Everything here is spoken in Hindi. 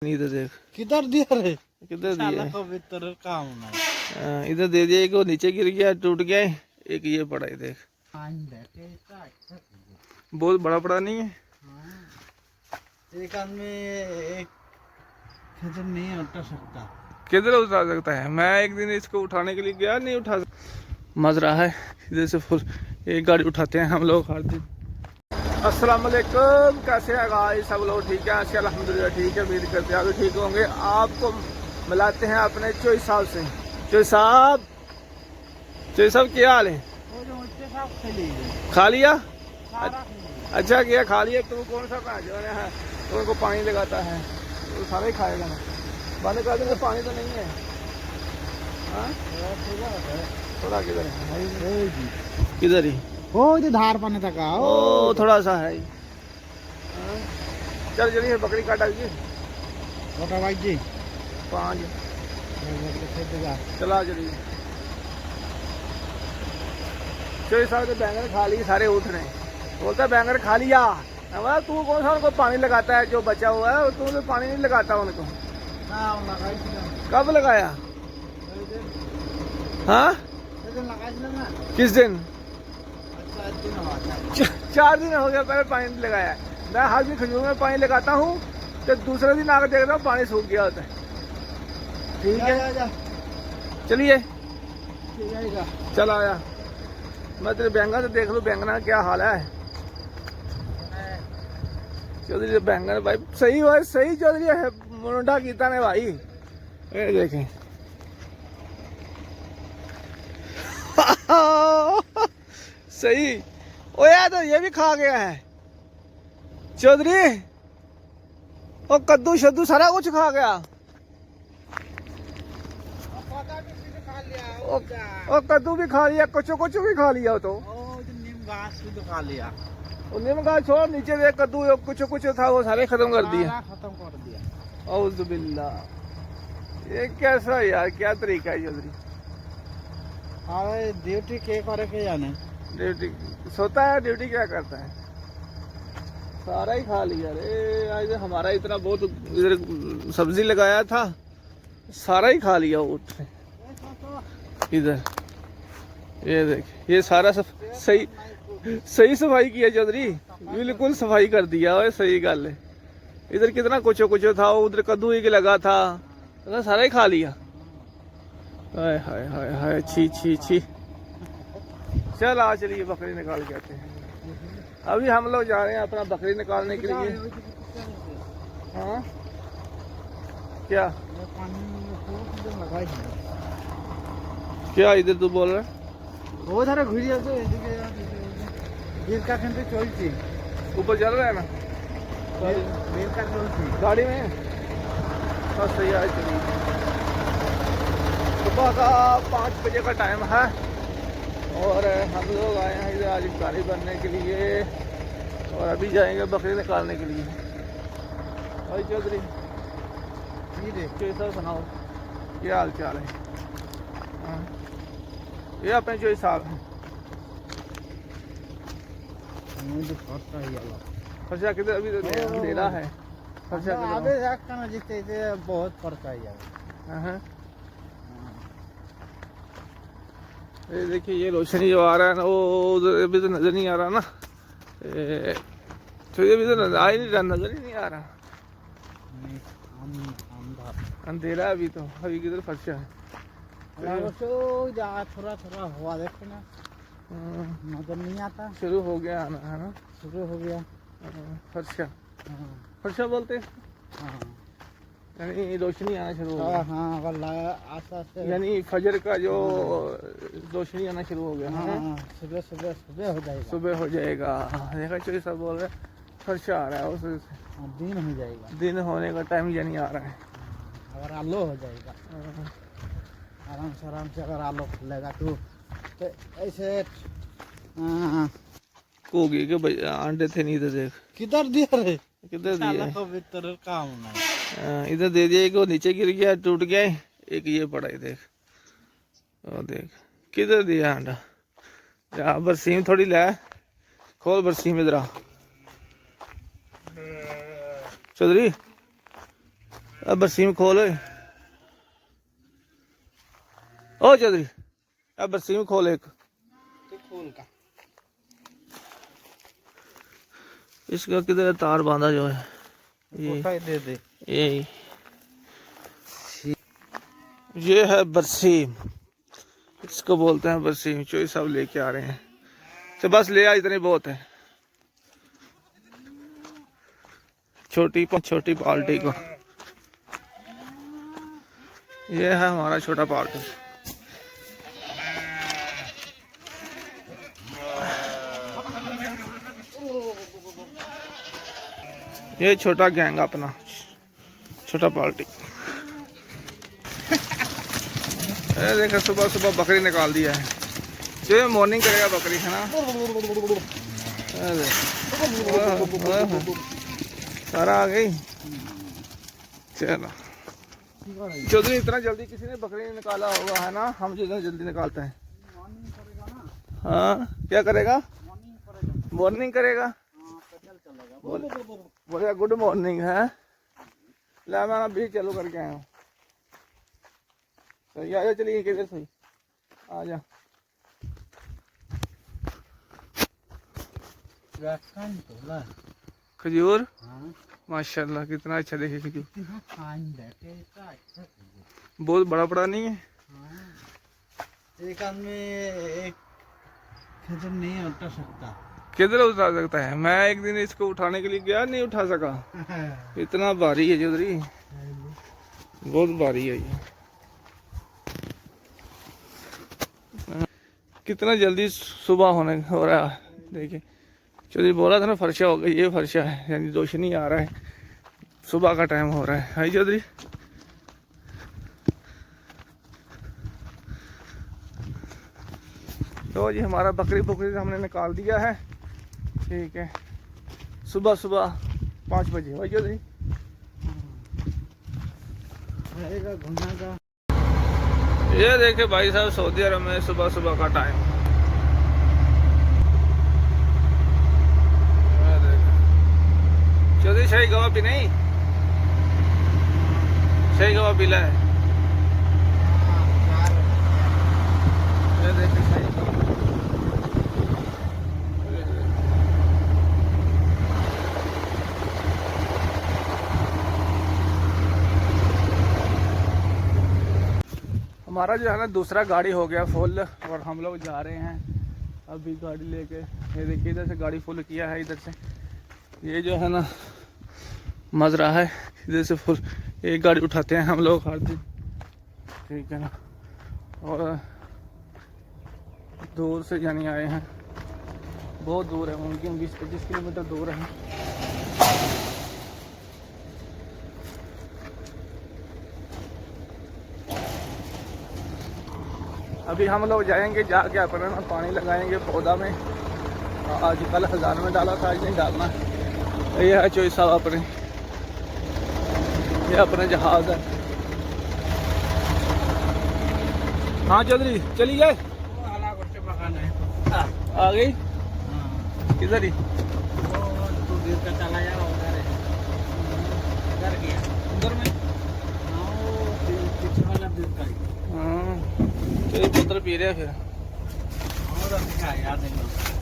नहीं तो देख किधर दिया रे? किधर दिया है? पवित्र काम है। इधर दे दिया, एक वो नीचे गिर गया टूट गया है, एक ये पड़ा है देख। बहुत बड़ा पड़ा नहीं है। एक आदमी एक खजर नहीं उठा सकता। किधर उठा सकता है? मैं एक दिन इसको उठाने के लिए गया, नहीं उठा मज रहा है। इधर से फुल एक गाड़ी उठाते हैं हम लोग हर दिन। अस्सलाम वालेकुम, कैसे हैं गाइस? सब लोग ठीक है? अच्छा अल्हम्दुलिल्लाह ठीक है, उम्मीद करते हैं आप भी ठीक होंगे। आपको मिलाते हैं अपने चोई साहब से। चोई साहब, चोई साहब क्या हाल है? खा लिया? अच्छा किया, खा लिया। तू कौन सा जो है तो उनको पानी लगाता है तो सारा ही खाएगा ना। बंद कर देंगे, पानी तो नहीं है। हाँ? थोड़ा किधर है? किधर ही वो जो धार पाने तक ओ थोड़ा सा है। हाँ? चल चलिए, बकरी काटा जी छोटा भाई जी 5 चला चलिए। चोई साहब ने बैंगन खा लिए, सारे उठ रहे हैं। बोलता है बैंगन खा लिया। मैं तू कौन सा उनको पानी लगाता है जो बचा हुआ है? तू तो पानी नहीं लगाता उनको। कब लगाया? हाँ किस दिन? 4 दिन हो गया पहले पानी नहीं लगाया। मैं हर दिन खजूर में पानी लगाता हूँ तो दूसरे दिन आकर देख रहा हूँ पानी सूख गया होता है। ठीक है चलिए, चल आया। मैं तेरे बैंगन तो देख लूँ, बैंगन का क्या हाल है। चौधरी बैंगन भाई सही हुआ, सही चौधरी है मुंडा कीता ने भाई। ये देखें सही। ओ यार तो ये भी खा गया है चौधरी। ओ कद्दू शद्दू सारा कुछ खा गया। ओ कद्दू भी खा लिया, कुछ कुछ भी खा लिया तो। नीम घास भी तो खा लिया। नीम घास छोड़, नीचे देख कद्दू कुछ कुछ था वो सारे खत्म कर दिया। खत्म कर दिया। औज़ु बिल्लाह, ये कैसा यार, क्या तरीका है चौधरी? अरे ड्यूटी के करे के जाने। ड्यूटी सोता है, ड्यूटी क्या करता है? सारा ही खा लिया रे। आज हमारा इतना बहुत इधर सब्जी लगाया था, सारा ही खा लिया उठ से। इधर ये देख, ये सारा सब सही सही सफाई किया चौधरी, बिल्कुल सफाई कर दिया है। सही गल है। इधर कितना कुछ कुछ था, उधर कद्दू ही लगा था, तो सारा ही खा लिया। हाय हाय हाय हाय, छी छी छी। चल आ चलिए, बकरी निकाल के आते हैं। अभी हम लोग जा रहे हैं अपना बकरी निकालने के लिए। हाँ क्या क्या इधर तू बोल रहा है? वो धारे घुरी আছে এদিকে বেল কাটতে চলছে। ऊपर चल रहा है ना बेल काट चलছে गाड़ी में। बस सही है, चलिए। सुबह का 5 बजे का टाइम है और हम लोग आए हैं इधर आज गाड़ी बनने के लिए और अभी जाएंगे बकरी निकालने के लिए। भाई चौधरी कैसा सुनाओ, क्या हाल चाल है? हाँ। ये अपने चोई साहब हैं। खर्चा किधर? अभी तो डेरा है। खर्चा बहुत पड़ता है। ये देखिए, ये रोशनी जो आ रहा है ना, वो उधर अभी तो नजर नहीं आ रहा ना। तो ये भी तो नजर आ ही नहीं रहा, नजर ही नहीं आ रहा। अंधेरा अभी तो। अभी किधर फर्शा है? थोड़ा थोड़ा हवा देखो ना, नजर नहीं आता। शुरू हो गया आना है ना, शुरू हो गया। फर्शा, फर्शा बोलते हैं यानी रोशनी आना शुरू हो गया। हाँ, यानी फजर का जो रोशनी आना शुरू हो गया। हाँ, सुबह सुबह सुबह हो जाएगा। सुबह हो जाएगा। देखा चोरी सब बोल रहे फर्शा आ रहा है, उस दिन हो जाएगा। दिन होने का टाइम यानी आ रहा है। अगर आलो हो जाएगा आराम से अगर आलो खुलेगा तो ऐसे। कोगी के अंडे थे नहीं, इधर देख। किधर दिया रे? किधर दिया? पवित्र काम है। इधर दे दिया, एक वो नीचे गिर गया टूट गया है, एक ये पड़ा है देख। और देख किधर दिया अंडा। यार बरसीम थोड़ी ला, खोल बरसीम इधर आ चौधरी। अब बरसीम खोल। ओ चौधरी अब बरसीम खोल एक। तो खोल का इसका किधर तार बांधा जो है कोटा ही दे दे। ये है बरसीम, इसको बोलते हैं बरसीम। जो सब लेके आ रहे हैं तो बस ले आ, इतनी बहुत है। छोटी पार्टी को ये है हमारा छोटा पार्टी। ये छोटा गैंग अपना, छोटा पार्टी। देखो सुबह सुबह बकरी निकाल दिया है। जो मॉर्निंग करेगा बकरी है ना। सारा आ गई। चलो चौधरी इतना जल्दी किसी ने बकरी नहीं निकाला होगा है ना, हम जितना जल्दी निकालते हैं। हाँ क्या करेगा? मॉर्निंग करेगा। बोलेगा गुड मॉर्निंग है। ला मैं अभी चालू करके आया हूँ। सही आ जा, चलिए किधर सही आ जा। खजूर माशाल्लाह कितना अच्छा देखे खजूर। बहुत बड़ा बड़ा नहीं है। एक आदमी एक खजूर नहीं उठा सकता। किधर उठा सकता है? मैं एक दिन इसको उठाने के लिए गया, नहीं उठा सका। इतना भारी है चौधरी, बहुत भारी है ये। कितना जल्दी सुबह हो रहा है। देखिए चौधरी बोला था ना फर्शा हो गई। ये फर्शा है, यानी रोशनी आ रहा है, सुबह का टाइम हो रहा है। हाई चौधरी तो जी हमारा बकरी हमने निकाल दिया है। ठीक है, सुबह 5 बजे। भाई चौधरी घूमना का। ये देखे भाई साहब सऊदी अरब में सुबह का टाइम। चौधरी शाही गवा पी नहीं, शाही गवा पीला है। ये देखे शाही गवा। हमारा जो है ना दूसरा गाड़ी हो गया फुल और हम लोग जा रहे हैं अभी गाड़ी लेके। ये देखिए इधर से गाड़ी फुल किया है। इधर से ये जो है ना मजरा है, इधर से फुल एक गाड़ी उठाते हैं हम लोग हर दिन। ठीक है ना, और दूर से जाने आए हैं, बहुत दूर है, मुमकिन 20-25 किलोमीटर दूर है। अभी हम लोग जाएंगे, जाके अपना ना पानी लगाएंगे पौधा में। आज कल 1000 में डाला था, आज नहीं डालना। ये है चोई साहब अपने, ये अपने जहाज है। हाँ चौधरी चली गए, आ गई किधर ही चला जाओ उधर गया उधर में। पीछे वाला दूध का। हाँ तो ये पुत्र पी रहे फिर। और याद नहीं।